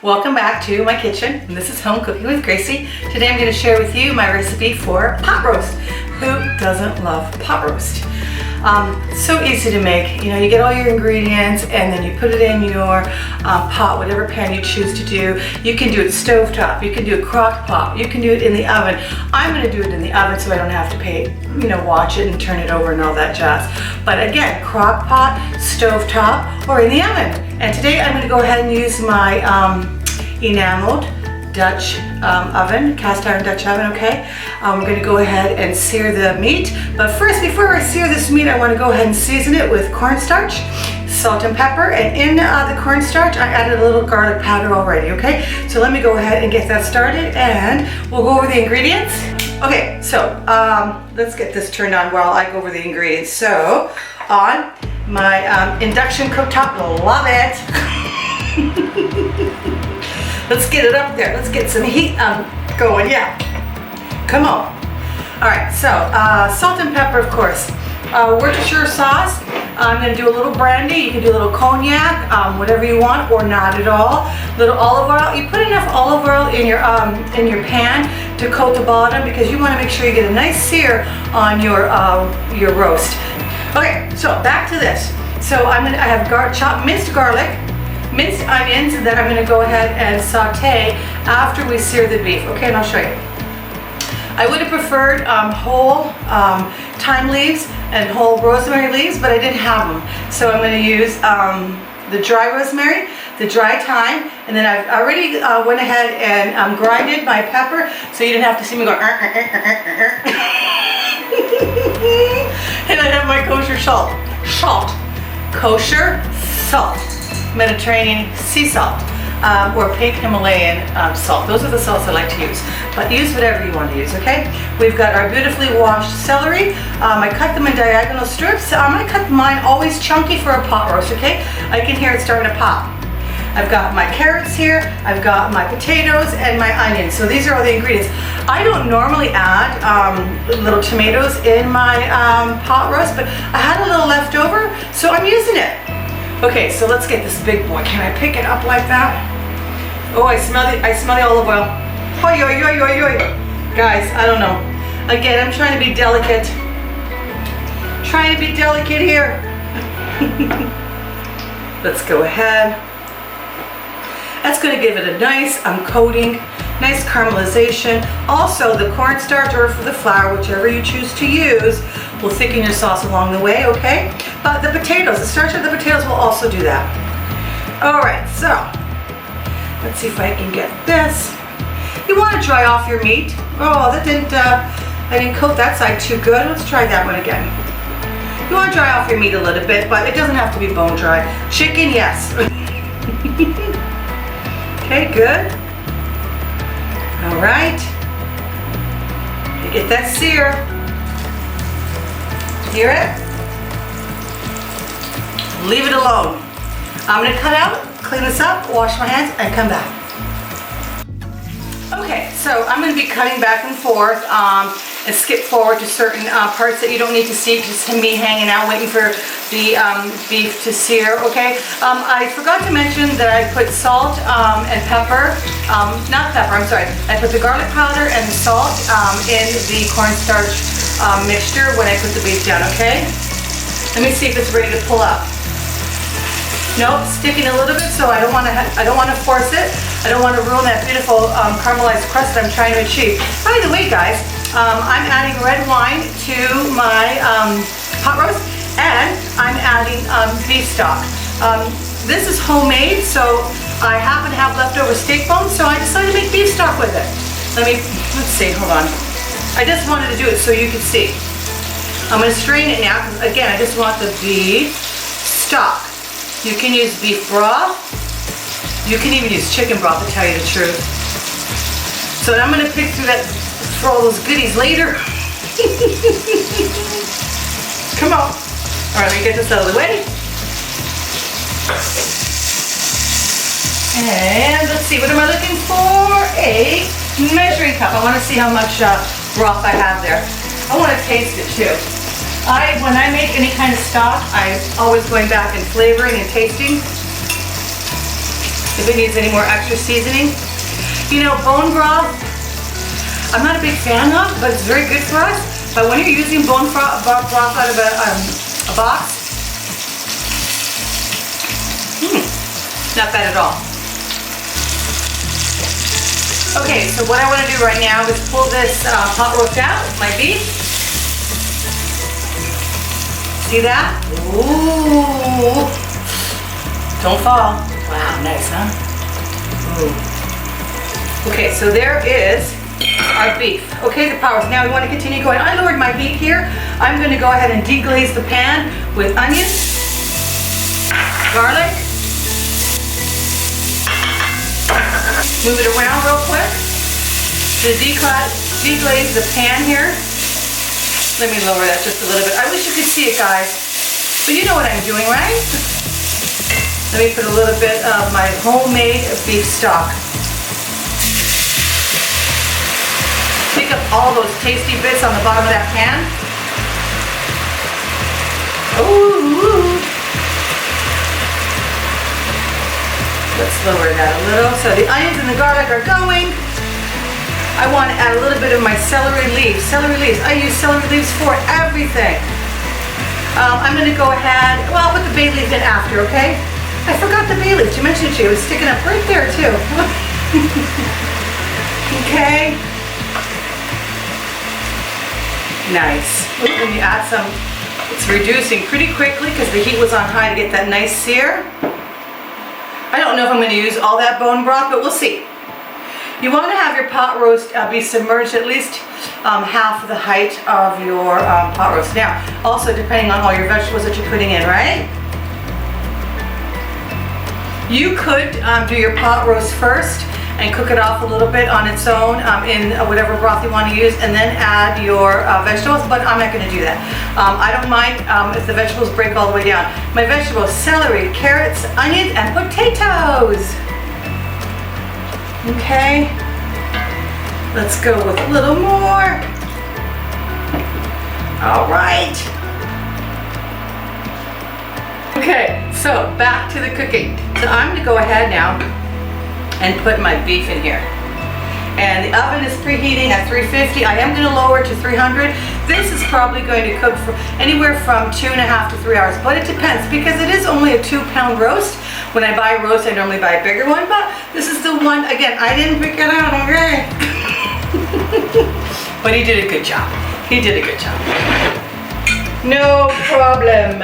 Welcome back to my kitchen, and this is Home Cooking with Gracie. Today I'm going to share with you my recipe for pot roast. Who doesn't love pot roast? So easy to make. You know, you get all your ingredients and then you put it in your pot, whatever pan you choose to do. You can do it stovetop, you can do it crock pot, you can do it in the oven. I'm going to do it in the oven so I don't have to watch it and turn it over and all that jazz. But again, crock pot, stovetop, or in the oven. And today I'm going to go ahead and use my enameled Dutch oven, cast iron Dutch oven, okay? We're going to go ahead and sear the meat. But first, before I sear this meat, I want to go ahead and season it with cornstarch, salt and pepper. And in the cornstarch, I added a little garlic powder already, okay? So let me go ahead and get that started and we'll go over the ingredients. Okay, so let's get this turned on while I go over the ingredients. So on my induction cooktop, love it. Let's get it up there. Let's get some heat going. Yeah. Come on. All right. So salt and pepper, of course. Worcestershire sauce. I'm going to do a little brandy. You can do a little cognac, whatever you want, or not at all. Little olive oil. You put enough olive oil in your pan to coat the bottom because you want to make sure you get a nice sear on your roast. Okay. So back to this. So I have chopped minced garlic, minced onions that I'm going to go ahead and saute after we sear the beef. Okay, and I'll show you. I would have preferred whole thyme leaves and whole rosemary leaves, but I didn't have them. So I'm going to use the dry rosemary, the dry thyme, and then I've already went ahead and grinded my pepper, so you didn't have to see me go. And I have my kosher salt. Kosher salt. Mediterranean sea salt, or pink Himalayan salt. Those are the salts I like to use, but use whatever you want to use, okay? We've got our beautifully washed celery. I cut them in diagonal strips. I'm going to cut mine always chunky for a pot roast, okay? I can hear it starting to pop. I've got my carrots here, I've got my potatoes, and my onions. So these are all the ingredients. I don't normally add little tomatoes in my pot roast, but I had a little left over, so I'm using it. Okay, so let's get this big boy. Can I pick it up like that? Oh, I smell the olive oil. Oy, oy, oy, oy, oy. Guys, I don't know. Again, I'm trying to be delicate. Trying to be delicate here. Let's go ahead. That's going to give it a nice coating, nice caramelization. Also, the cornstarch or for the flour, whichever you choose to use, will thicken your sauce along the way, okay? But the potatoes, the starch of the potatoes will also do that. All right, so let's see if I can get this. You want to dry off your meat. Oh, I didn't coat that side too good. Let's try that one again. You want to dry off your meat a little bit, but it doesn't have to be bone dry. Chicken, yes. Okay, good. All right. You get that sear. Hear it? Leave it alone. I'm going to cut out, clean this up, wash my hands, and come back. Okay, so I'm going to be cutting back and forth and skip forward to certain parts that you don't need to see, just me hanging out waiting for the beef to sear, okay? I forgot to mention that I put salt and pepper, not pepper, I'm sorry. I put the garlic powder and the salt in the cornstarch mixture when I put the beef down, okay? Let me see if it's ready to pull up. Nope, sticking a little bit, so I don't want to force it. I don't want to ruin that beautiful caramelized crust that I'm trying to achieve. By the way, guys, I'm adding red wine to my pot roast, and I'm adding beef stock. This is homemade, so I happen to have leftover steak bones, so I decided to make beef stock with it. Let's see, hold on. I just wanted to do it so you could see. I'm going to strain it now, because again, I just want the beef stock. You can use beef broth. You can even use chicken broth, to tell you the truth. So I'm going to pick through that for all those goodies later. Come on. All right, let me get this out of the way. And let's see, what am I looking for? A measuring cup. I want to see how much broth I have there. I want to taste it too. When I make any kind of stock, I'm always going back and flavoring and tasting. if it needs any more extra seasoning. You know, bone broth, I'm not a big fan of, but it's very good for us. But when you're using bone broth out of a box, not bad at all. Okay, so what I want to do right now is pull this pot roast out, my beef. See that? Ooh. Don't fall. Wow, nice, huh? Ooh. Okay, so there is our beef. Okay, the powers. Now we want to continue going. I lowered my heat here. I'm going to go ahead and deglaze the pan with onions, garlic. Move it around real quick. To deglaze the pan here. Let me lower that just a little bit. I wish you could see it, guys. But you know what I'm doing, right? Let me put a little bit of my homemade beef stock. Pick up all those tasty bits on the bottom of that pan. Ooh. Let's lower that a little. So the onions and the garlic are going. I want to add a little bit of my celery leaves. Celery leaves. I use celery leaves for everything. I'm going to go ahead, well, I'll put the bay leaf in after, okay? I forgot the bay leaf to mention it to you. It was sticking up right there too. Okay. Nice. Ooh, when you add some, it's reducing pretty quickly because the heat was on high to get that nice sear. I don't know if I'm going to use all that bone broth, but we'll see. You want to have your pot roast be submerged at least half the height of your pot roast. Now, also depending on all your vegetables that you're putting in, right? You could do your pot roast first and cook it off a little bit on its own in whatever broth you want to use, and then add your vegetables, but I'm not going to do that. I don't mind if the vegetables break all the way down. My vegetables: celery, carrots, onions, and potatoes. Okay, let's go with a little more. All right. Okay, so back to the cooking. So I'm going to go ahead now and put my beef in here. And the oven is preheating at 350. I am going to lower it to 300. This is probably going to cook for anywhere from 2.5 to 3 hours, but it depends because it is only a 2-pound roast. When I buy roast, I normally buy a bigger one, but this is the one, again, I didn't pick it out, okay? But he did a good job. He did a good job. No problem.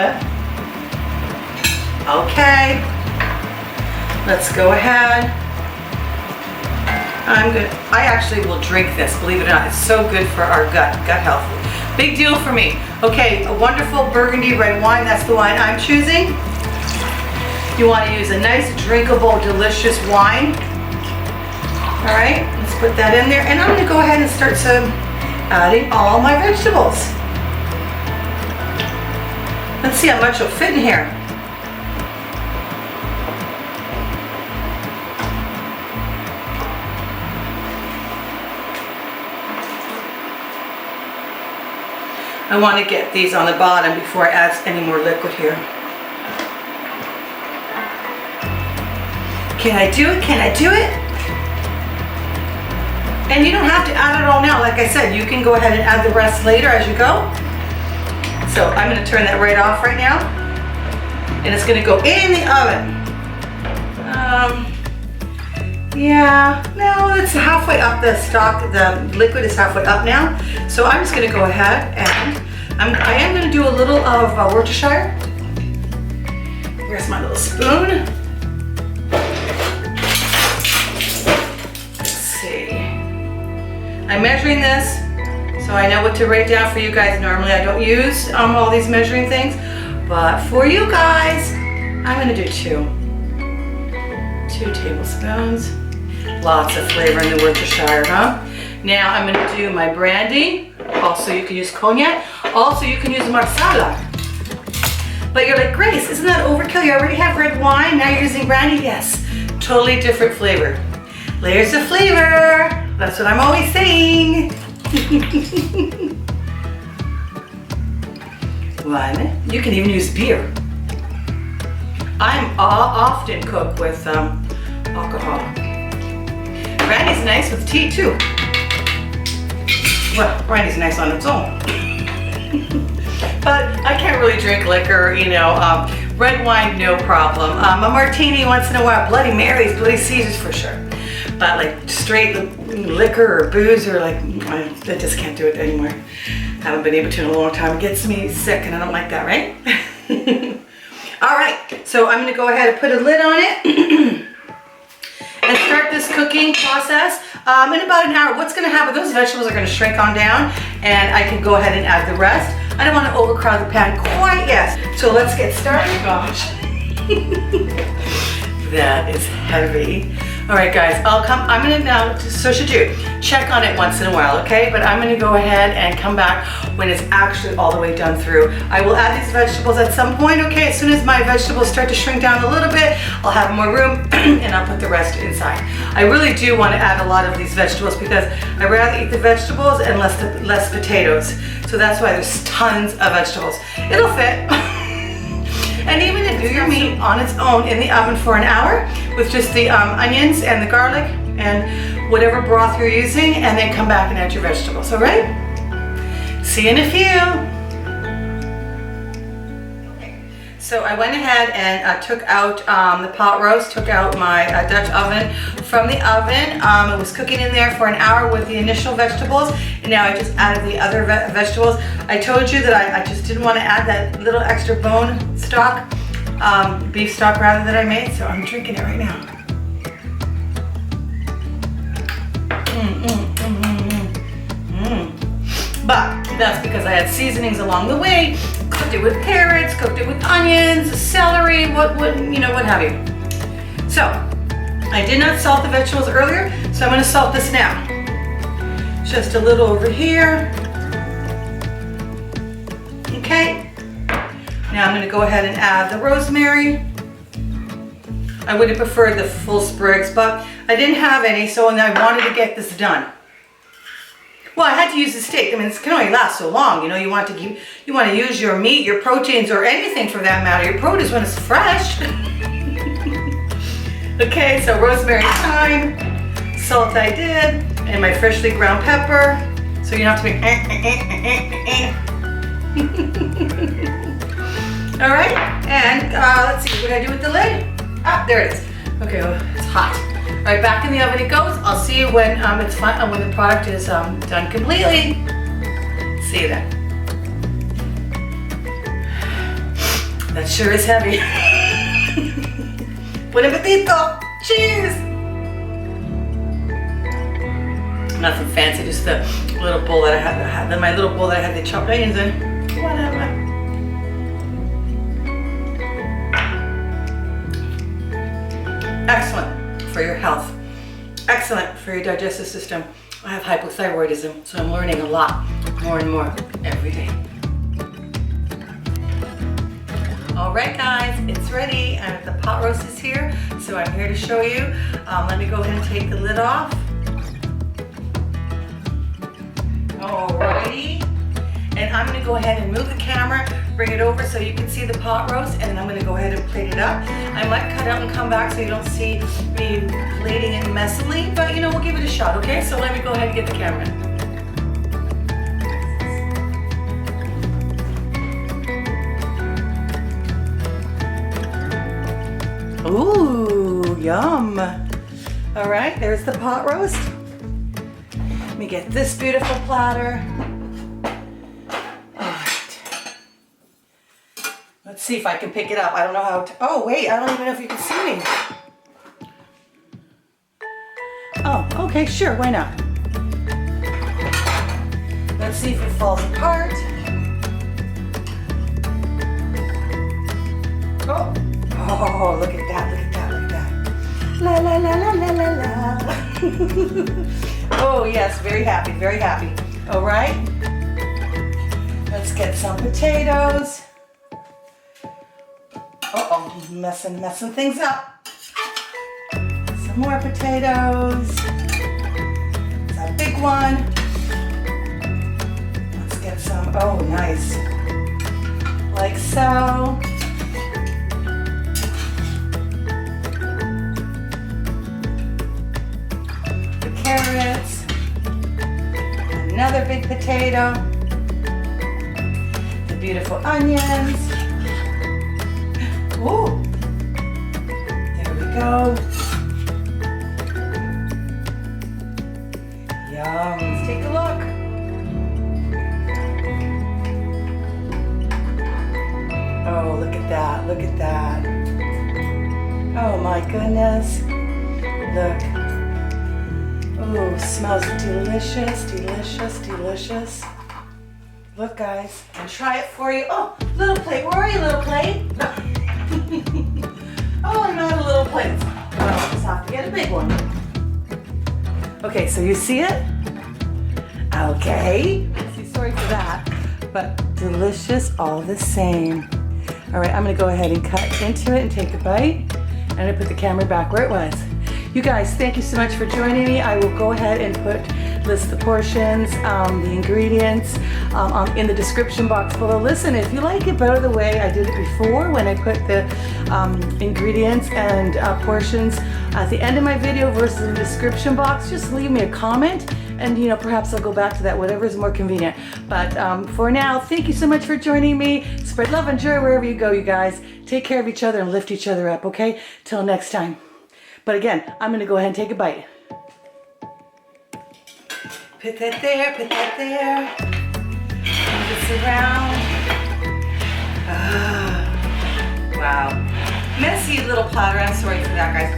Okay. Let's go ahead. I actually will drink this, believe it or not. It's so good for our gut health. Big deal for me. Okay, a wonderful burgundy red wine. That's the wine I'm choosing. You want to use a nice, drinkable, delicious wine. All right, let's put that in there. And I'm going to go ahead and start adding all my vegetables. Let's see how much will fit in here. I want to get these on the bottom before I add any more liquid here. Can I do it? Can I do it? And you don't have to add it all now. Like I said, you can go ahead and add the rest later as you go. So I'm going to turn that right off right now. And it's going to go in the oven. Yeah, no, it's halfway up. The liquid is halfway up now. So I'm just going to go ahead and I am going to do a little of Worcestershire. Where's my little spoon? Let's see. I'm measuring this so I know what to write down for you guys. Normally I don't use all these measuring things, but for you guys, I'm going to do 2 tablespoons. Lots of flavor in the Worcestershire, huh? Now I'm going to do my brandy. Also, you can use cognac. Also, you can use marsala. But you're like, Grace, isn't that overkill? You already have red wine. Now you're using brandy. Yes, totally different flavor. Layers of flavor. That's what I'm always saying. One. You can even use beer. I often cook with alcohol. Brandy's nice with tea too. Well, brandy's nice on its own. But I can't really drink liquor, you know. Red wine, no problem. A martini once in a while. Bloody Marys, Bloody Caesars for sure. But like straight liquor or booze or like, I just can't do it anymore. Haven't been able to in a long time. It gets me sick and I don't like that, right? All right, so I'm gonna go ahead and put a lid on it and start this cooking process. In about an hour, what's gonna happen, those vegetables are gonna shrink on down and I can go ahead and add the rest. I don't wanna overcrowd the pan quite yet. So let's get started. Oh my gosh. That is heavy. All right, guys, I'm gonna now, so should you, check on it once in a while, okay? But I'm gonna go ahead and come back when it's actually all the way done through. I will add these vegetables at some point, okay? As soon as my vegetables start to shrink down a little bit, I'll have more room and I'll put the rest inside. I really do wanna add a lot of these vegetables because I'd rather eat the vegetables and less potatoes. So that's why there's tons of vegetables. It'll fit. And even if you do your meat on its own in the oven for an hour with just the onions and the garlic and whatever broth you're using, and then come back and add your vegetables, all right? See you in a few. So I went ahead and took out the pot roast, took out my Dutch oven from the oven. It was cooking in there for an hour with the initial vegetables, and now I just added the other vegetables. I told you that I just didn't want to add that little extra bone stock, beef stock rather, that I made, so I'm drinking it right now. But that's because I had seasonings along the way. Cooked it with carrots, cooked it with onions, celery, what have you. So, I did not salt the vegetables earlier, so I'm gonna salt this now. Just a little over here. Okay. Now I'm gonna go ahead and add the rosemary. I would have preferred the full sprigs, but I didn't have any, so I wanted to get this done. Well, I had to use the steak. I mean, this can only last so long. You know, you want to use your meat, your proteins, or anything for that matter, your produce when it's fresh. Okay, so rosemary, thyme, salt I did, and my freshly ground pepper. So you don't have to be All right, and let's see, what did I do with the lid? Ah, there it is. Okay, well, it's hot. All right, back in the oven it goes. I'll see you when when the product is done completely. See you then. That sure is heavy. Buen appetito! Cheers! Nothing fancy, just the little bowl that I had, my little bowl that I had the chopped onions in. Whatever. Excellent for your health. Excellent for your digestive system. I have hypothyroidism, so I'm learning a lot, more and more every day. All right, guys, it's ready, and the pot roast is here, so I'm here to show you. Let me go ahead and take the lid off. Alrighty, and I'm gonna go ahead and move the camera, bring it over so you can see the pot roast, and I'm gonna go ahead and plate it up. I might cut out and come back so you don't see me plating it messily, but you know, we'll give it a shot, okay? So let me go ahead and get the camera. Ooh, yum. All right, there's the pot roast. Let me get this beautiful platter. All right. Let's see if I can pick it up. I don't know how to, oh wait, I don't even know if you can see me. Oh, okay, sure, why not? Let's see if it falls apart. Oh. Oh, look at that, look at that, look at that. La la la la la la la. Oh yes, very happy, very happy. All right, let's get some potatoes. Uh-oh, messing things up. Some more potatoes. It's a big one. Let's get some, oh nice. Like so. carrots, another big potato, the beautiful onions. Ooh, there we go. Yum, let's take a look. Oh, look at that, look at that. Oh my goodness. Look. Oh, smells delicious, delicious, delicious. Look, guys, I'll try it for you. Oh, little plate, where are you, little plate? Oh, I'm out of little plates. I'll just have to get a big one. Okay, so you see it? Okay. Sorry for that, but delicious all the same. All right, I'm gonna go ahead and cut into it and take a bite. I'm gonna put the camera back where it was. You guys, thank you so much for joining me. I will go ahead and list the portions, the ingredients in the description box below. Listen, if you like it better the way I did it before, when I put the ingredients and portions at the end of my video versus the description box, just leave me a comment and perhaps I'll go back to that, whatever is more convenient. But for now, thank you so much for joining me. Spread love and joy wherever you go, you guys. Take care of each other and lift each other up, okay? Till next time. But again, I'm gonna go ahead and take a bite. Put that there, put that there. Move this around. Ah, wow. Messy little platter, I'm sorry for that, guys.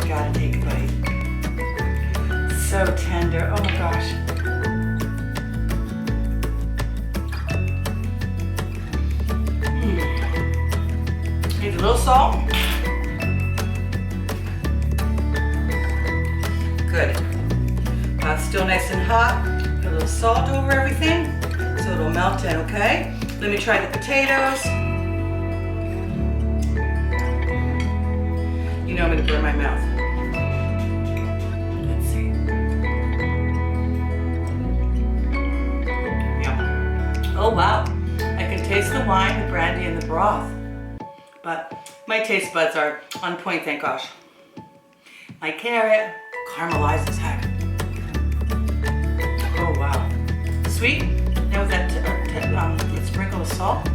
Gotta take a bite. So tender, oh my gosh. Need a little salt. Good. Still nice and hot. Put a little salt over everything so it'll melt in, okay? Let me try the potatoes. I'm gonna burn my mouth. Let's see. Yum. Oh wow. I can taste the wine, the brandy, and the broth. But my taste buds are on point, thank gosh. My carrot, caramelized as heck. Oh wow. Sweet. Now with that sprinkle of salt.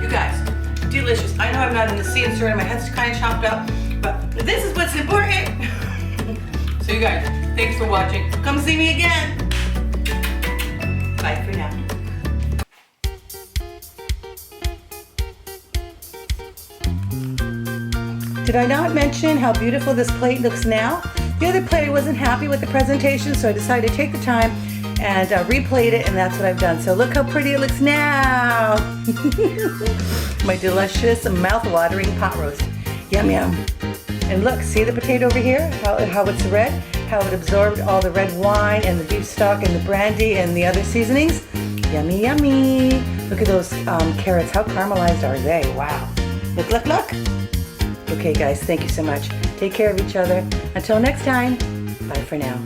You guys, delicious. I know I'm not in the scene, sorry, my head's kind of chopped up, but this is what's important. So you guys, thanks for watching. Come see me again. Bye for now. Did I not mention how beautiful this plate looks now? The other plate wasn't happy with the presentation, so I decided to take the time and replate it, and that's what I've done. So look how pretty it looks now. My delicious, mouth-watering pot roast. Yum, yum. And look, see the potato over here? How it's red? How it absorbed all the red wine and the beef stock and the brandy and the other seasonings? Yummy, yummy. Look at those carrots. How caramelized are they? Wow. Look, look, look. Okay guys, thank you so much. Take care of each other. Until next time, bye for now.